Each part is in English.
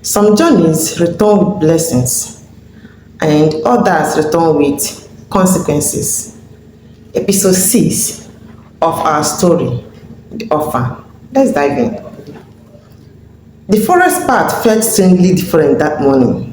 Some journeys return with blessings, and others return with consequences. Episode 6 of our story, The Orphan. Let's dive in. The forest path felt strangely different that morning.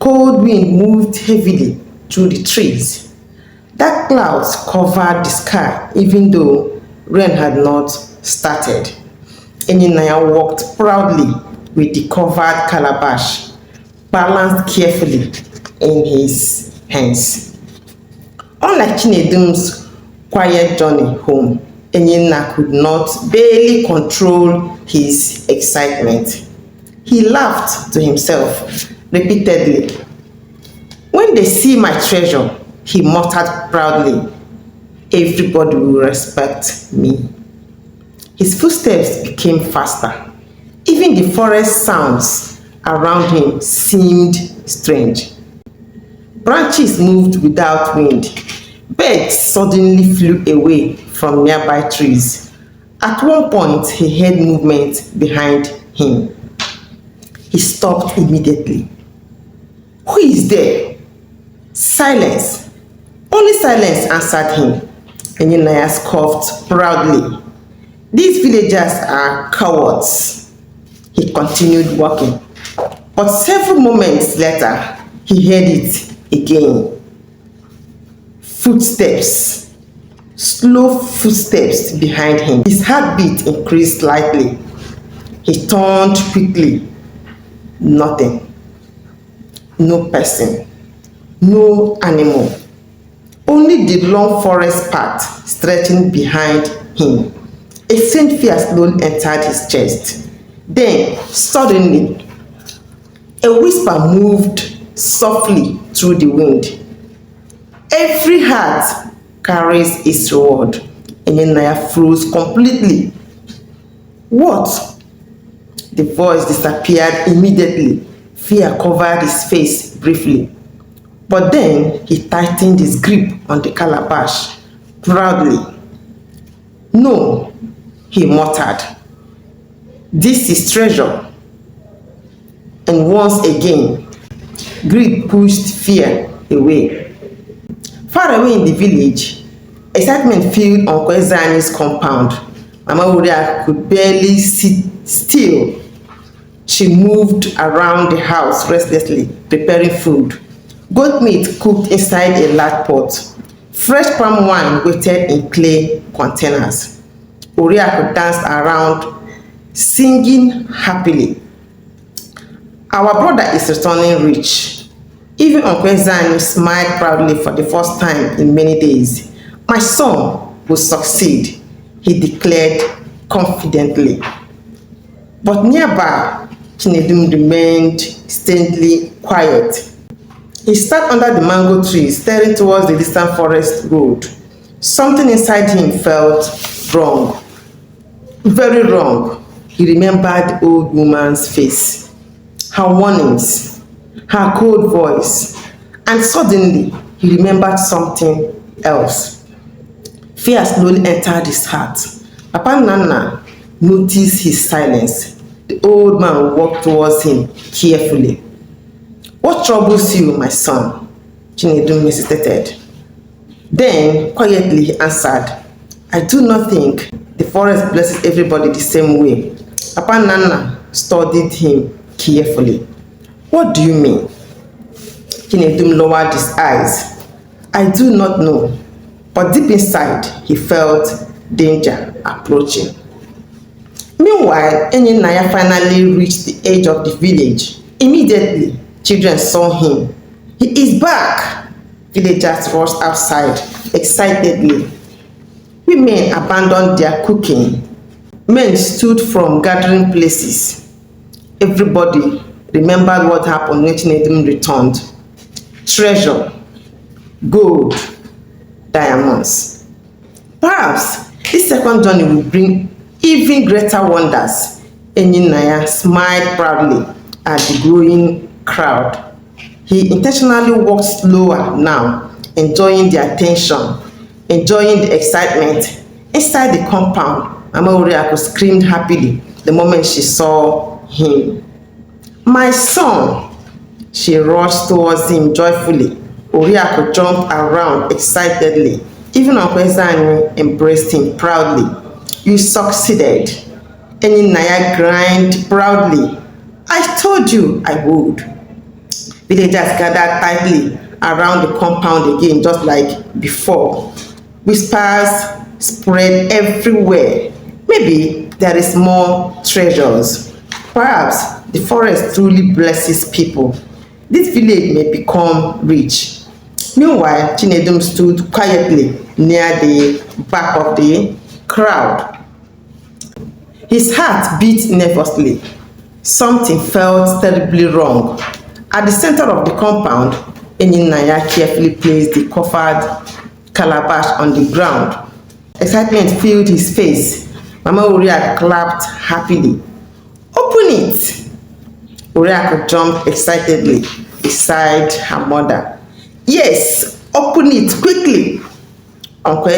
Cold wind moved heavily through the trees. Dark clouds covered the sky even though rain had not started. Enyinnaya walked proudly with the covered calabash balanced carefully in his hands. Unlike Chinedum's quiet journey home, Enyinnaya could not barely control his excitement. He laughed to himself repeatedly. When they see my treasure, he muttered proudly, everybody will respect me. His footsteps became faster. Even the forest sounds around him seemed strange. Branches moved without wind. Birds suddenly flew away from nearby trees. At one point, he heard movement behind him. He stopped immediately. Who is there? Silence. Only silence answered him. Enyinnaya scoffed proudly. These villagers are cowards. He continued walking. But several moments later, he heard it again. Footsteps. Slow footsteps behind him. His heartbeat increased slightly. He turned quickly. Nothing. No person. No animal. Only the long forest path stretching behind him. A faint fear slowly entered his chest. Then, suddenly, a whisper moved softly through the wind. Every heart carries its reward. Enyinnaya froze completely. What? The voice disappeared immediately. Fear covered his face briefly. But then he tightened his grip on the calabash proudly. No, he muttered. This is treasure. And once again, greed pushed fear away. Far away in the village, excitement filled Uncle Ezani's compound. Mama Uria could barely sit still. She moved around the house restlessly, preparing food. Goat meat cooked inside a large pot. Fresh palm wine waited in clay containers. Oriako danced around, singing happily. Our brother is returning rich. Even Uncle Ezani smiled proudly for the first time in many days. My son will succeed, he declared confidently. But nearby, Chinedum remained strangely quiet. He sat under the mango tree, staring towards the distant forest road. Something inside him felt wrong. Very wrong. He remembered the old woman's face, her warnings, her cold voice, and suddenly he remembered something else. Fear slowly entered his heart. Papa Nana noticed his silence. The old man walked towards him carefully. What troubles you, my son? Chinedum hesitated. Then, quietly he answered, I do not think the forest blesses everybody the same way. Papa Nana studied him carefully. What do you mean? Chinedum lowered his eyes. I do not know, but deep inside he felt danger approaching. Meanwhile, Enyinnaya finally reached the edge of the village. Immediately, children saw him. He is back! Villagers rushed outside excitedly. Women abandoned their cooking. Men stood from gathering places. Everybody remembered what happened when Chinedum returned. Treasure, gold, diamonds. Perhaps this second journey will bring even greater wonders. Enyinnaya smiled proudly at the growing crowd. He intentionally walked slower now, enjoying the attention, enjoying the excitement. Inside the compound, Mama Oriako screamed happily the moment she saw him. My son! She rushed towards him joyfully. Oriakụ jumped around excitedly. Even Uncle Ezani embraced him proudly. You succeeded. Enyinnaya grinned proudly. I told you I would. Villagers gathered tightly around the compound again, just like before. Whispers spread everywhere. Maybe there is more treasures. Perhaps the forest truly blesses people. This village may become rich. Meanwhile, Chinedum stood quietly near the back of the crowd. His heart beat nervously. Something felt terribly wrong. At the center of the compound, Enyinnaya carefully placed the covered calabash on the ground. Excitement filled his face. Mama Oriakụ clapped happily. Open it! Oriakụ jumped excitedly beside her mother. Yes, open it quickly! Uncle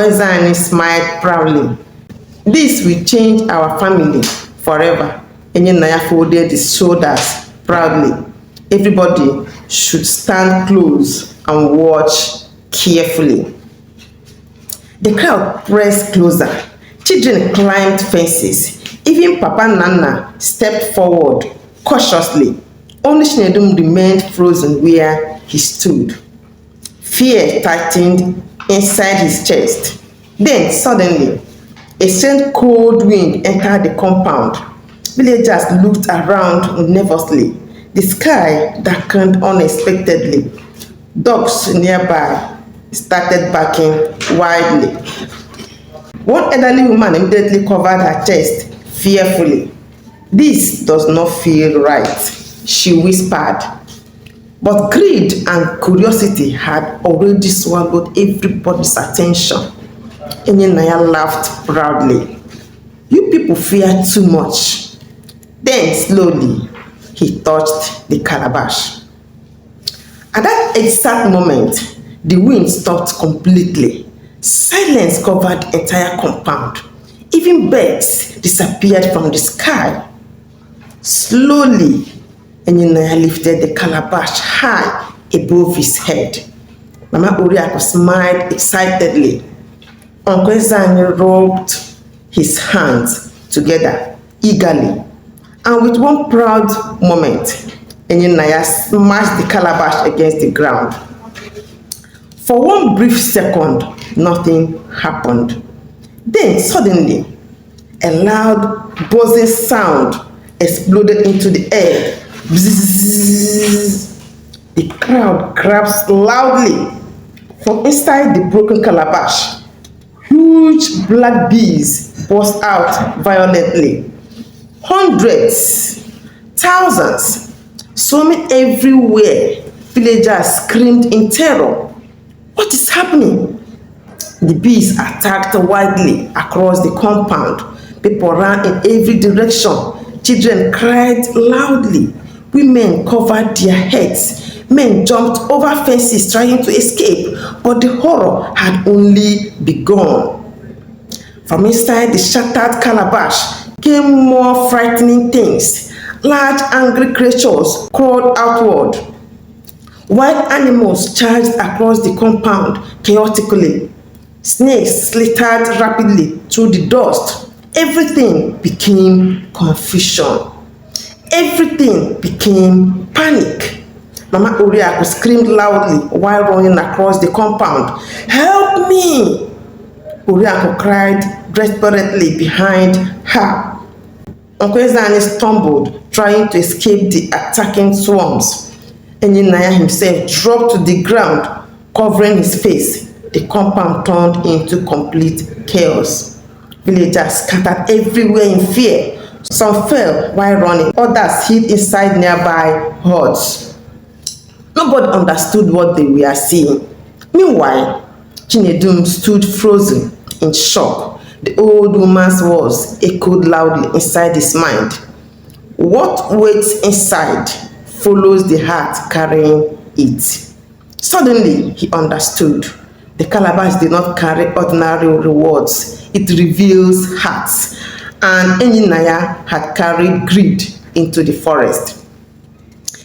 Ezani smiled proudly. This will change our family forever. Enyinnaya folded his shoulders proudly. Everybody should stand close and watch carefully. The crowd pressed closer. Children climbed fences. Even Papa and Nana stepped forward cautiously. Only Chinedum remained frozen where he stood. Fear tightened inside his chest. Then, suddenly, a strange cold wind entered the compound. Villagers looked around nervously. The sky darkened unexpectedly. Dogs nearby started barking wildly. One elderly woman immediately covered her chest fearfully. This does not feel right, she whispered. But greed and curiosity had already swallowed everybody's attention. Enyinnaya laughed proudly. You people fear too much. Then slowly, he touched the calabash. At that exact moment, the wind stopped completely. Silence covered the entire compound. Even birds disappeared from the sky. Slowly, Enyinnaya lifted the calabash high above his head. Mama Oriakụ smiled excitedly. Uncle Ezani rubbed his hands together eagerly. And with one proud moment, Enyinnaya smashed the calabash against the ground. For one brief second, nothing happened. Then suddenly, a loud buzzing sound exploded into the air. Bzzz. The crowd grasped loudly. From inside the broken calabash, huge black bees burst out violently. Hundreds, thousands, swarming everywhere. Villagers screamed in terror. What is happening? The bees attacked widely across the compound. People ran in every direction. Children cried loudly. Women covered their heads. Men jumped over fences trying to escape, but the horror had only begun. From inside the shattered calabash came more frightening things. Large angry creatures crawled outward. Wild animals charged across the compound chaotically. Snakes slithered rapidly through the dust. Everything became confusion. Everything became panic. Mama Oriakụ screamed loudly while running across the compound. Help me! Oriakụ cried desperately behind her. Uncle Ezani stumbled, trying to escape the attacking swarms. Enyinnaya himself dropped to the ground, covering his face. The compound turned into complete chaos. Villagers scattered everywhere in fear. Some fell while running, others hid inside nearby huts. Nobody understood what they were seeing. Meanwhile, Chinedum stood frozen in shock. The old woman's words echoed loudly inside his mind. What waits inside follows the heart carrying it. Suddenly, he understood. The calabash did not carry ordinary rewards. It reveals hearts. and Enyinnaya had carried greed into the forest.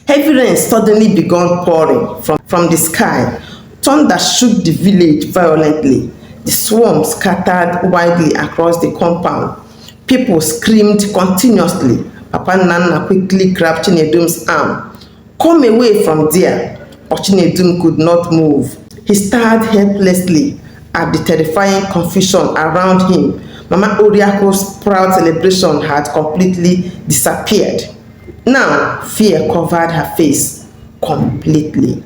Heavy rain suddenly began pouring from the sky. Thunder shook the village violently. The swarm scattered widely across the compound. People screamed continuously. Papa Nana quickly grabbed Chinedum's arm. "Come away from there." But Chinedum could not move. He stared helplessly at the terrifying confusion around him. Mama Oriako's proud celebration had completely disappeared. Now, fear covered her face completely.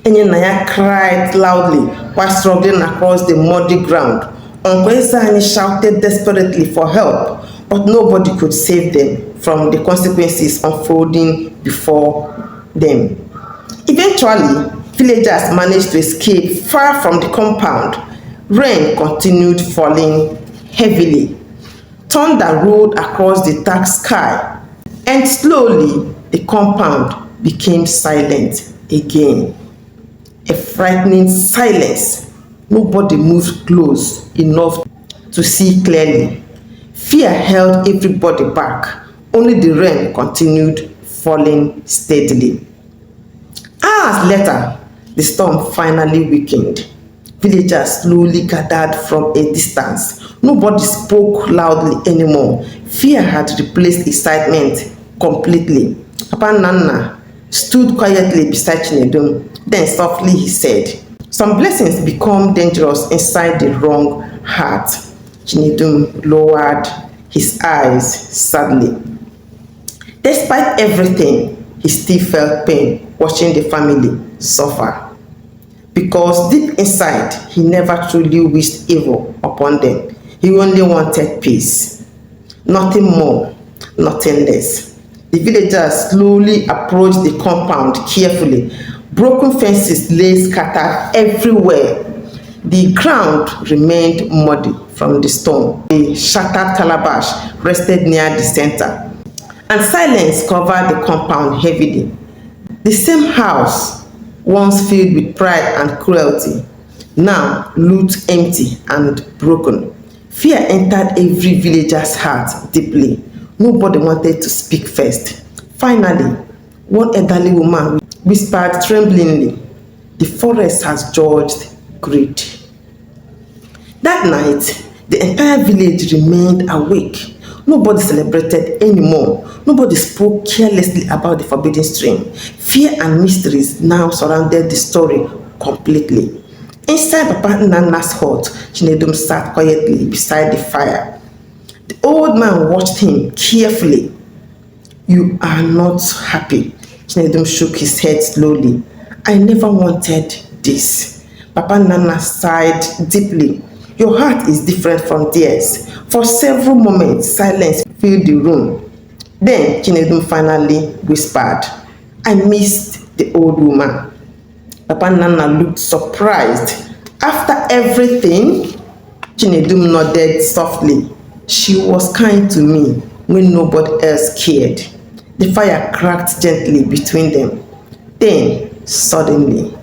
Enyinnaya cried loudly while struggling across the muddy ground. Uncle Ezani shouted desperately for help, but nobody could save them from the consequences unfolding before them. Eventually, villagers managed to escape far from the compound. Rain continued falling heavily. Thunder rolled across the dark sky, and slowly the compound became silent again. A frightening silence. Nobody moved close enough to see clearly. Fear held everybody back. Only the rain continued falling steadily. Hours later, the storm finally weakened. Villagers slowly gathered from a distance. Nobody spoke loudly anymore. Fear had replaced excitement completely. Papa Nana stood quietly beside Chinedum. Then softly he said, "Some blessings become dangerous inside the wrong heart." Chinedum lowered his eyes sadly. Despite everything, he still felt pain watching the family suffer. Because deep inside, he never truly wished evil upon them. He only wanted peace. Nothing more, nothing less. The villagers slowly approached the compound carefully. Broken fences lay scattered everywhere. The ground remained muddy from the storm. A shattered calabash rested near the center, and silence covered the compound heavily. The same house, once filled with pride and cruelty, now looked empty and broken. Fear entered every villager's heart deeply. Nobody wanted to speak first. Finally, one elderly woman whispered tremblingly, "The forest has judged greed." That night, the entire village remained awake. Nobody celebrated anymore. Nobody spoke carelessly about the forbidden stream. Fear and mysteries now surrounded the story completely. Inside Papa Nana's hut, Chinedum sat quietly beside the fire. The old man watched him carefully. "You are not happy." Chinedum shook his head slowly. "I never wanted this." Papa Nana sighed deeply. "Your heart is different from theirs." For several moments, silence filled the room. Then Chinedum finally whispered, "I missed the old woman." Papa Nana looked surprised. "After everything?" Chinedum nodded softly. "She was kind to me when nobody else cared." The fire cracked gently between them. Then, suddenly,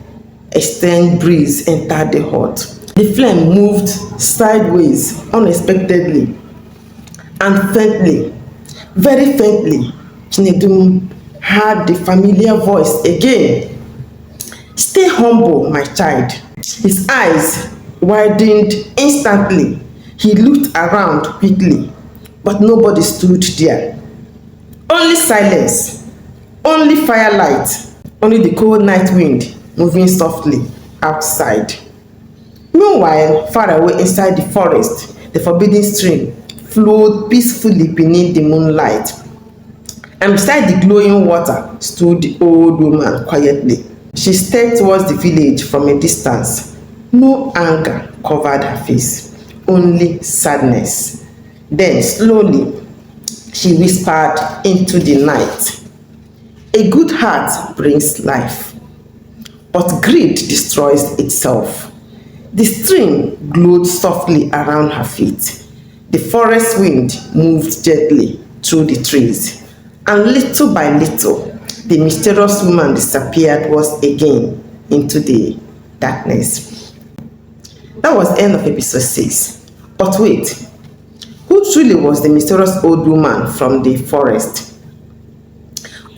a strange breeze entered the hut. The flame moved sideways unexpectedly and faintly, very faintly. Chinedum heard the familiar voice again. "Stay humble, my child." His eyes widened instantly. He looked around quickly, but nobody stood there. Only silence, only firelight, only the cold night wind moving softly outside. Meanwhile, far away inside the forest, the forbidden stream flowed peacefully beneath the moonlight. And beside the glowing water stood the old woman quietly. She stared towards the village from a distance. No anger covered her face, only sadness. Then, slowly, she whispered into the night, "A good heart brings life, but greed destroys itself." The stream glowed softly around her feet. The forest wind moved gently through the trees, and little by little, the mysterious woman disappeared once again into the darkness. That was the end of episode 6. But wait, Who truly was the mysterious old woman from the forest?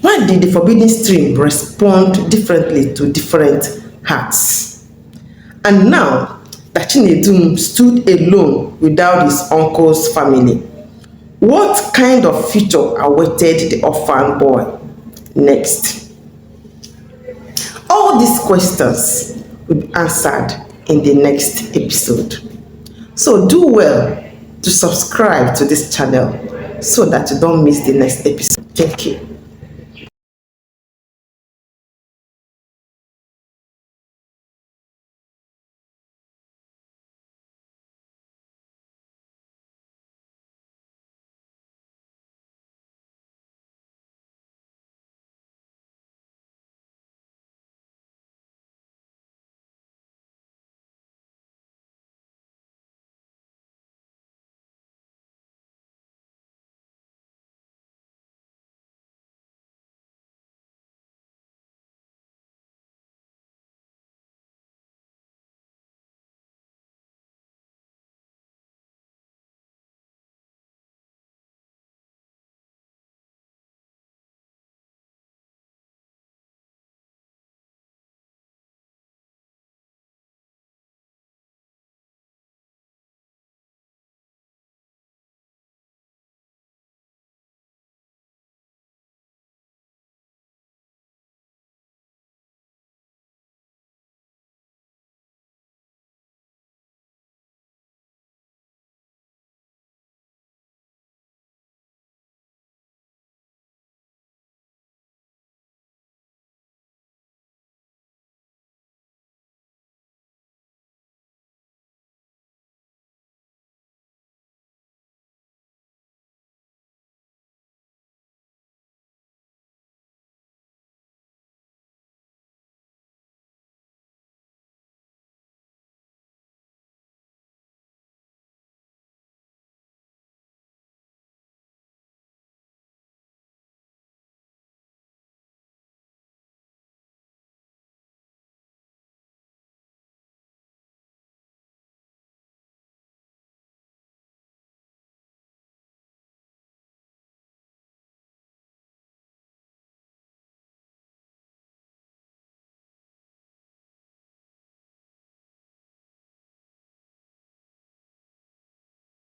Why did the forbidden stream respond differently to different hearts? And now that Chinedum stood alone without his uncle's family, what kind of future awaited the orphan boy next? All these questions will be answered in the next episode. So do well to subscribe to this channel so that you don't miss the next episode. Thank you.